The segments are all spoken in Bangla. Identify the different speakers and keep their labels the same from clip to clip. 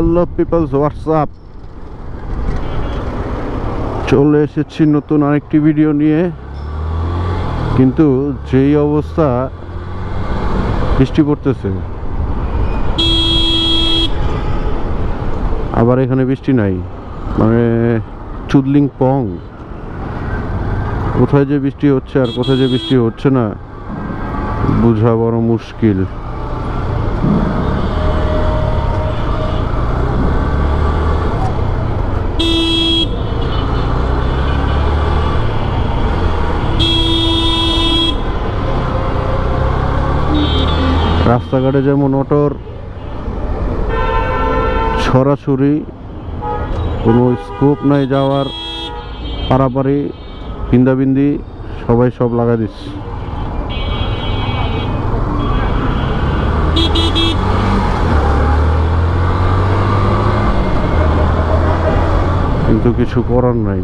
Speaker 1: Hello people's, WhatsApp. চলে এসেছি নতুন আরেকটি ভিডিও নিয়ে। কিন্তু যেই অবস্থা, বৃষ্টি পড়তেছে, আবার এখানে বৃষ্টি নাই, মানে চুদলিং পং। কোথায় যে বৃষ্টি হচ্ছে আর কোথায় যে বৃষ্টি হচ্ছে না বোঝা বড় মুশকিল। রাস্তাঘাটে যেমন অটোর ছড়াছড়ি, কোনো স্কোপ নাই যাওয়ার, পারাপারি বিন্দাবিন্দি, সবাই সব লাগা দিচ্ছে। কিন্তু কিছু করার নাই,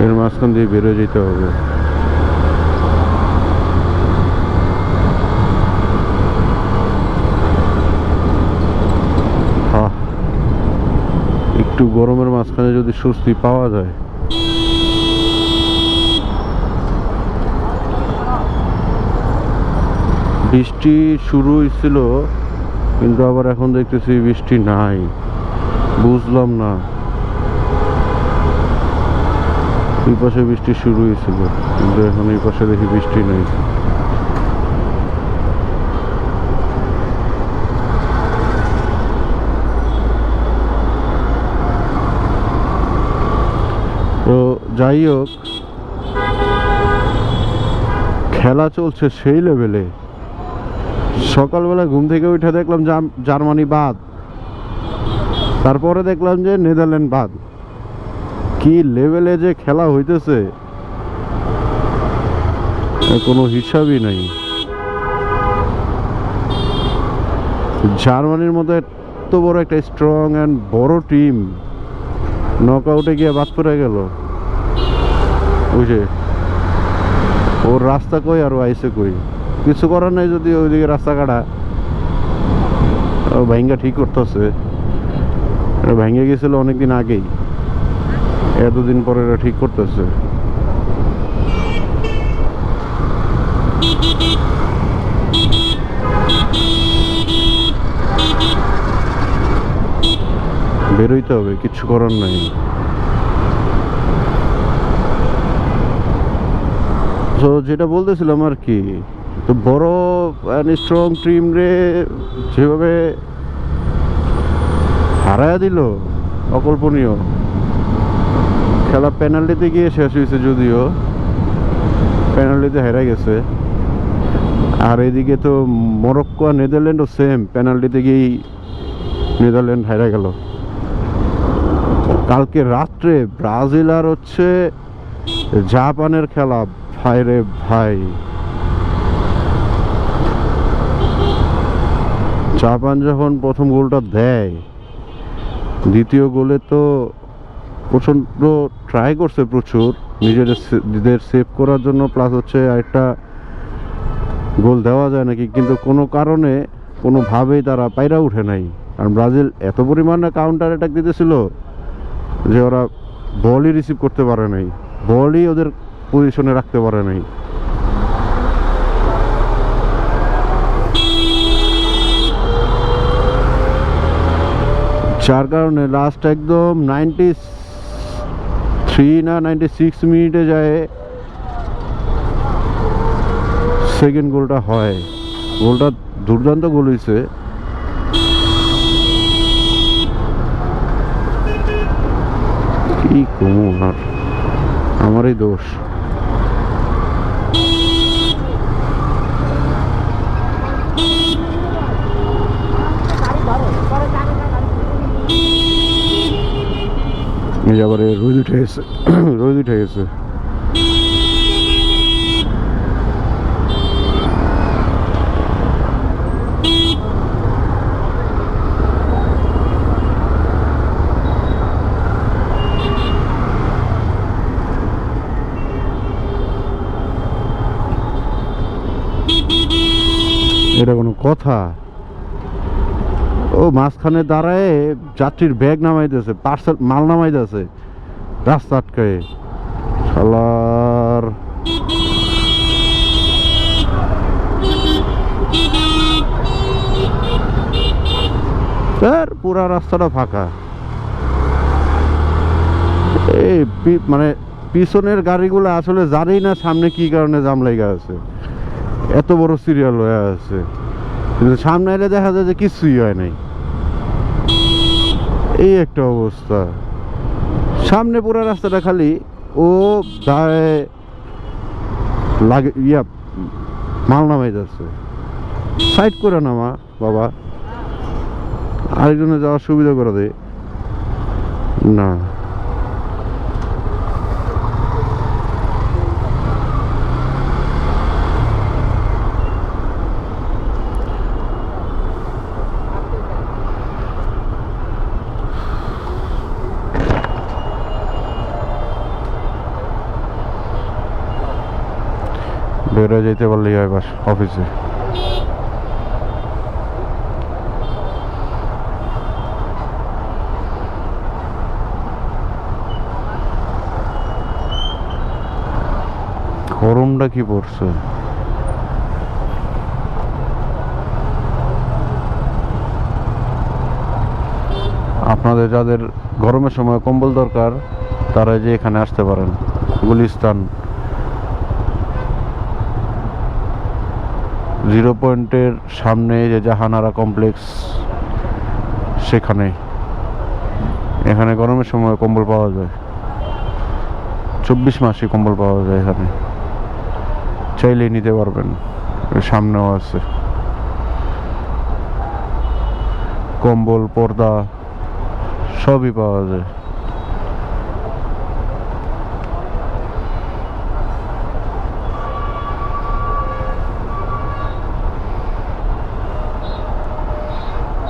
Speaker 1: এর মাঝখান দিয়ে বেরোয় যেতে হবে। একটু গরমের মাঝখানে যদি স্বস্তি পাওয়া যায়। বৃষ্টি শুরু হয়েছিল, কিন্তু আবার এখন দেখতেছি বৃষ্টি নাই, বুঝলাম না। এই পাশে বৃষ্টি শুরু হয়েছিল, কিন্তু এখন এই পাশে দেখি বৃষ্টি নেই। তো যাই হোক, খেলা চলছে সেই লেভেলে। সকালবেলা ঘুম থেকে উঠে দেখলাম জার্মানি বাদ, তারপরে দেখলাম যে নেদারল্যান্ড বাদ। কি লেভেলে যে খেলা হইতেছে কোনো হিসাবই নাই। জার্মানির মতো এত বড় একটা স্ট্রং অ্যান্ড বড় টিম নক আউটে গিয়ে বাদ পড়ে গেল। বুঝে ওর রাস্তা কই আর আইসে কই, কিছু করার নাই। যদি ওইদিকে রাস্তা কাটা ভাঙ্গা ঠিক করতেছে, এটা ভেঙে গেছিল অনেকদিন আগেই, এতদিন পরে এটা ঠিক করতেছে। বেরোইতে হবে, কিচ্ছু করার নাই। তো যেটা বলতেছিলাম আর কি, তো বড় স্ট্রং টিম রে যেভাবে হারায়া দিল, অকল্পনীয়। খেলা পেনাল্টিতে গিয়ে শেষ হয়েছে, যদিও পেনাল্টিতে হেরে গেছে। আর এদিকে তো মরক্কো আর নেদারল্যান্ডও সেম, পেনাল্টিতে গিয়েই নেদারল্যান্ড হেরে গেল। কালকে রাত্রে ব্রাজিল আর হচ্ছে জাপানের খেলা, ভাই রে ভাই। জাপান যখন প্রথম গোলটা দেয়, দ্বিতীয় গোলে তো প্রচণ্ড ট্রাই করছে, প্রচুর নিজেদের সেভ করার জন্য, প্লাস হচ্ছে আরেকটা গোল দেওয়া যায় নাকি, কিন্তু কোনো কারণে কোনোভাবেই তারা পায়রা উঠে নাই। কারণ ব্রাজিল এত পরিমাণে কাউন্টার অ্যাটাক দিতেছিল যে ওরা বলই রিসিভ করতে পারে নাই, বলই ওদের পজিশনে রাখতে পারে নাই। যার কারণে লাস্ট একদম 93 না 96 মিনিটে যায় সেকেন্ড গোলটা হয়। গোলটা দুর্দান্ত গোল হয়েছে। কি কমু আর, আমারই দোষ। আবার রোদ উঠে গেছে, রোদ উঠে গেছে। এটা কোনো কথা? ও ও মাঝখানে দাঁড়ায় যাত্রীর ব্যাগ নামাইতেছে, পার্সেল মাল নামাইতেছে রাস্তা আটকায় শালার। পুরা রাস্তাটা ফাঁকা। এই মানে পিছনের গাড়িগুলো আসলে জানেই না সামনে কি কারণে জাম লেগে আছে, এত বড় সিরিয়াল হয়ে আছে, কিন্তু সামনে এলে দেখা যায় যে কিছুই হয় নাই। এই একটা অবস্থা, সামনে পুরো রাস্তাটা খালি। ও দাঁড়ায় লাগে মাল নামাই যাচ্ছে, সাইড করে নামা বাবা, আরেকজনে যাওয়ার সুবিধা করে দে না। বেরো যেতে পারলেই হয় বাস অফিসে। গরমটা কি পড়ছে, আপনাদের যাদের গরমের সময় কম্বল দরকার তারা যে এখানে আসতে পারেন, গুলিস্তান জিরো পয়েন্টের সামনে যে জাহানারা কমপ্লেক্স, সেখানে এখানে গরমের সময় কম্বল পাওয়া যায়, 24 মাসই কম্বল পাওয়া যায় এখানে, চাইলেই নিতে পারবেন। সামনেও আছে কম্বল, পর্দা সবই পাওয়া যায়।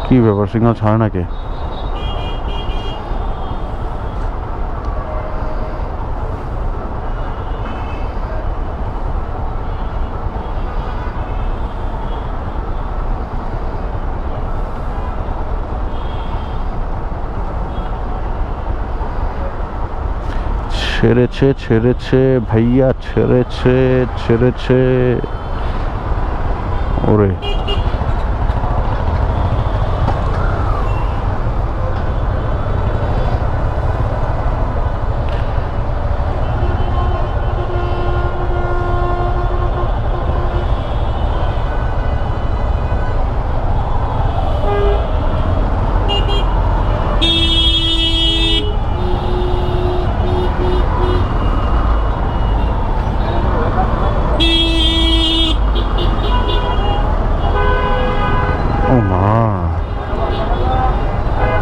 Speaker 1: কি ব্যাপার, সিগন্যাল ছাড়ে নাকি? ছেড়েছে ছেড়েছে ভাইয়া, ছেড়েছে ছেড়েছে। ওরে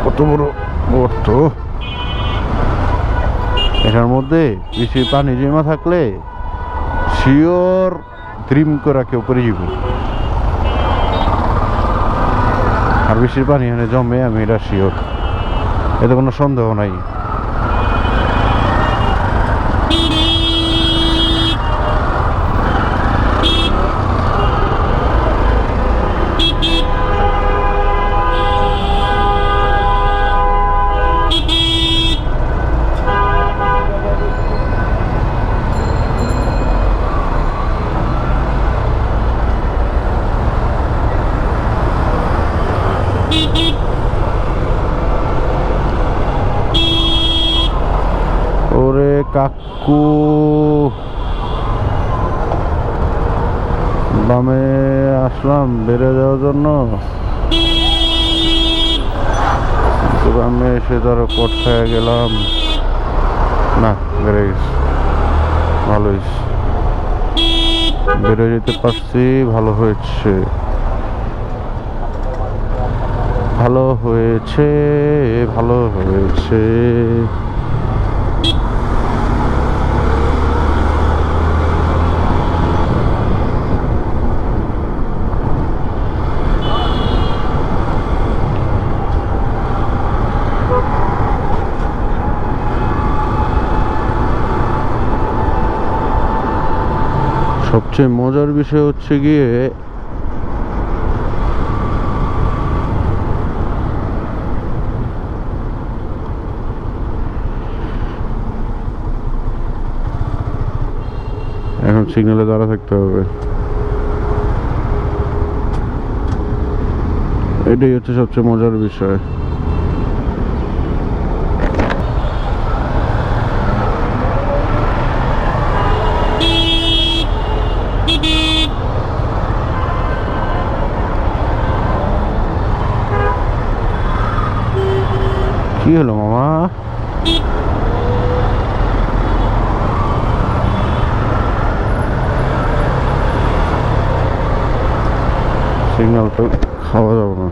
Speaker 1: কত বড় গর্ত, এটার মধ্যে বেশি পানি জমা থাকলে শিওর ড্রিম করে কেউ পরে যাব। আর বেশি পানি এখানে জমে, আমি এটা শিওর, এতে কোনো সন্দেহ নাই। ওরে কাকু, বামে আসলাম বেড়ে যাওয়ার জন্য, বামে এসে ধরো কোট খেয়ে গেলাম। না, বেড়ে গেছি, ভালো হয়েছে, বেড়ে যেতে পারছি, ভালো হয়েছে, ভালো হয়েছে, ভালো হয়েছে। সবচেয়ে মজার বিষয় হচ্ছে গিয়ে সিগন্যালে দাঁড়া থাকতে হবে। এটাই হচ্ছে সবচেয়ে মজার বিষয়। কি হলো মামা? সিগন্যাল তো খাওয়া যাবে না।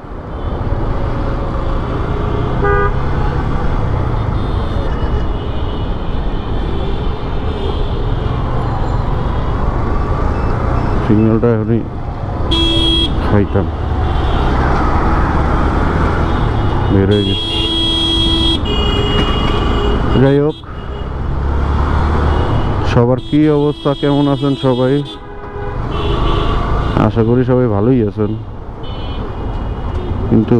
Speaker 1: সিগন্যালটা এখনই খাইতাম, বের হয়ে গেছে। যাই হোক, সবার কি অবস্থা, কেমন আছেন সবাই? আশা করি সবাই ভালোই আছেন, কিন্তু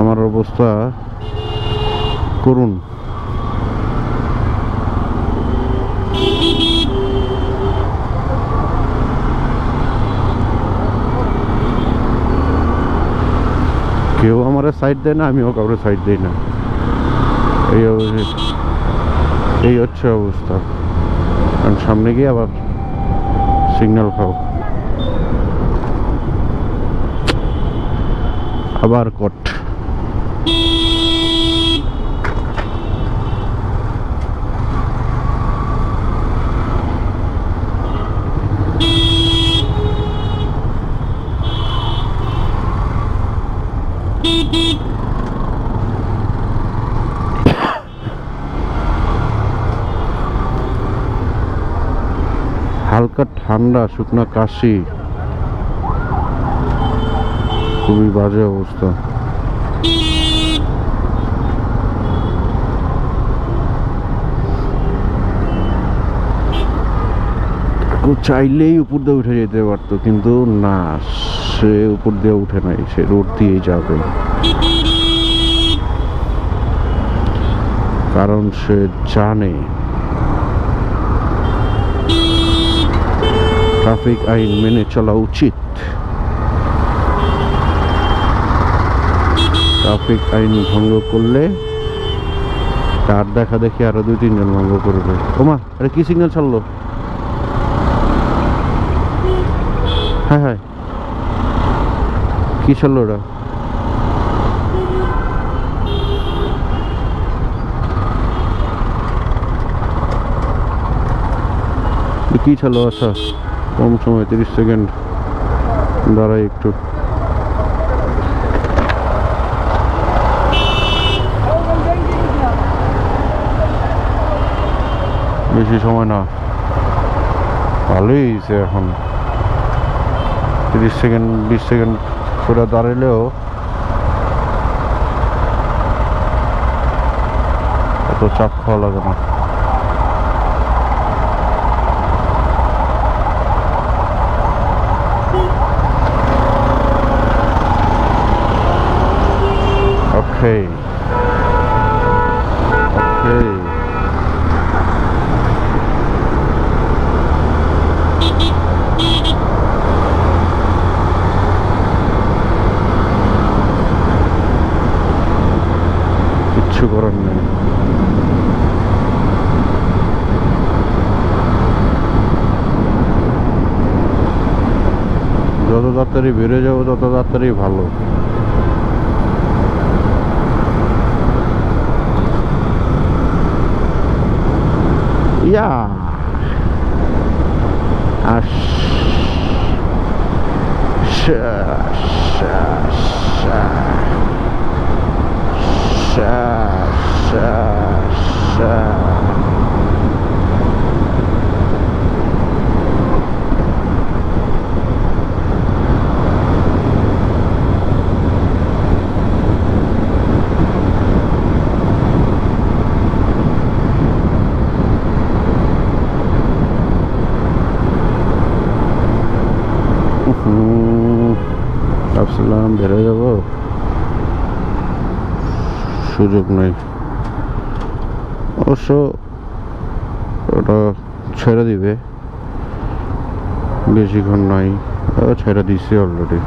Speaker 1: আমার অবস্থা করুন। কেউ আমার সাইড দেয় না, আমিও কাউরে সাইড দিই না। এই হচ্ছে অবস্থা। কারণ সামনে গিয়ে আবার সিগন্যাল খাও, আবার কট। হালকা ঠান্ডা, শুকনা কাশি, খুবই বাজে অবস্থা। চাইলেই উপর দিয়ে উঠে যেতে পারতো, কিন্তু না, সে উপর দিয়ে উঠে নাই, সে রোড দিয়েই যাবে। কারণ সে জানে ট্রাফিক আইন মেনে চলা উচিত। ট্রাফিক আইন ভঙ্গ করলে তার দেখা দেখি আরো 2-3 জন ভঙ্গ করবে। ওমা, আরে কি সিগন্যাল ছাড়লো? হ্যাঁ হ্যাঁ, কি ছাড়লো ওরা? কি ছাড়লো? আচ্ছা, কম সময় 30 সেকেন্ড দাঁড়াই একটু। বেশি সময় না, ভালোই হয়েছে। এখন 30 সেকেন্ড 20 সেকেন্ড করে দাঁড়াইলেও এত চাপ খাওয়া লাগে না। ওকে ওকে, কিচ্ছু করার নেই। যত তাড়াতাড়ি বেড়ে যাবো তত তাড়াতাড়ি ভালো। ইয়া ভাবছিলাম বেড়ে যাব, সুযোগ নেই। অবশ্য ওটা ছেড়ে দিবে, বেশিক্ষণ নাই, ছেড়ে দিচ্ছে অলরেডি।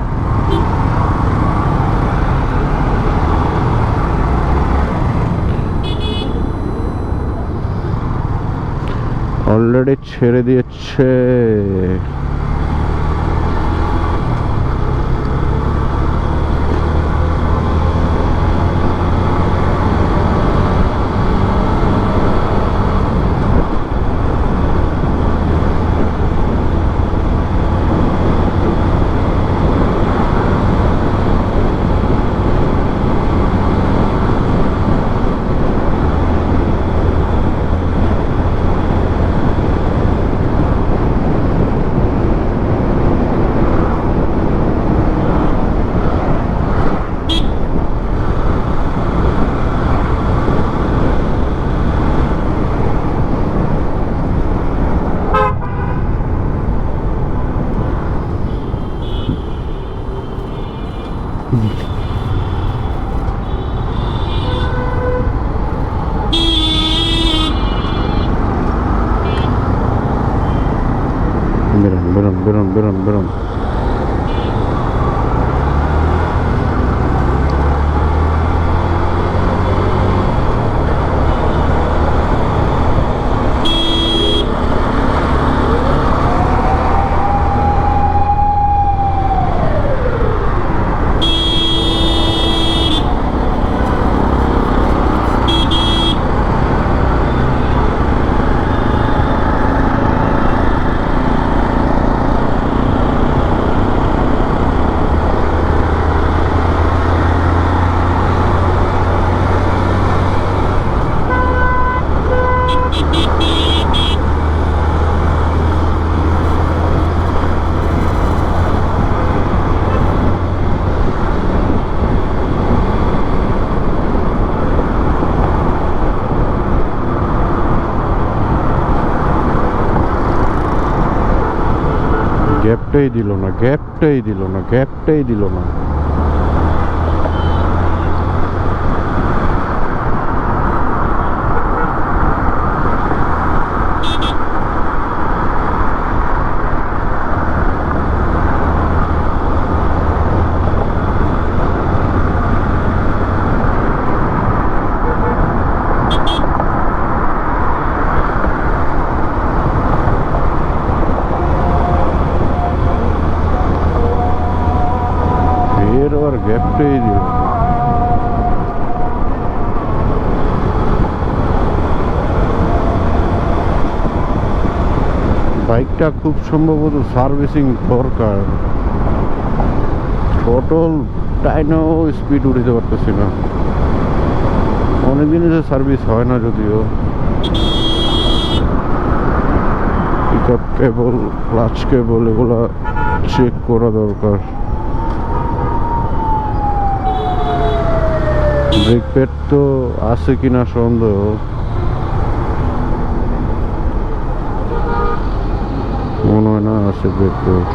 Speaker 1: অলরেডি ছেড়ে দিয়েছে। বেরোন বেরোন বেরোন বেরোন বেরোন। গ্যাপটাই দিল না, গ্যাপটাই দিল না, গ্যাপটাই দিল না। আর গ্যাপটাই দিল। বাইকটা খুব সম্ভবত সার্ভিসিং দরকার। টোটাল টাইনেও স্পিড উঠাতে পারতেছি না, অনেকদিন যে সার্ভিস হয় না যদিও। পিক আপ কেবল, ক্লাচ কেবল এগুলা চেক করা দরকার। ব্রেক প্যাড তো আছে কিনা সন্দেহ। মনে হয় না আছে ব্রেক প্যাড।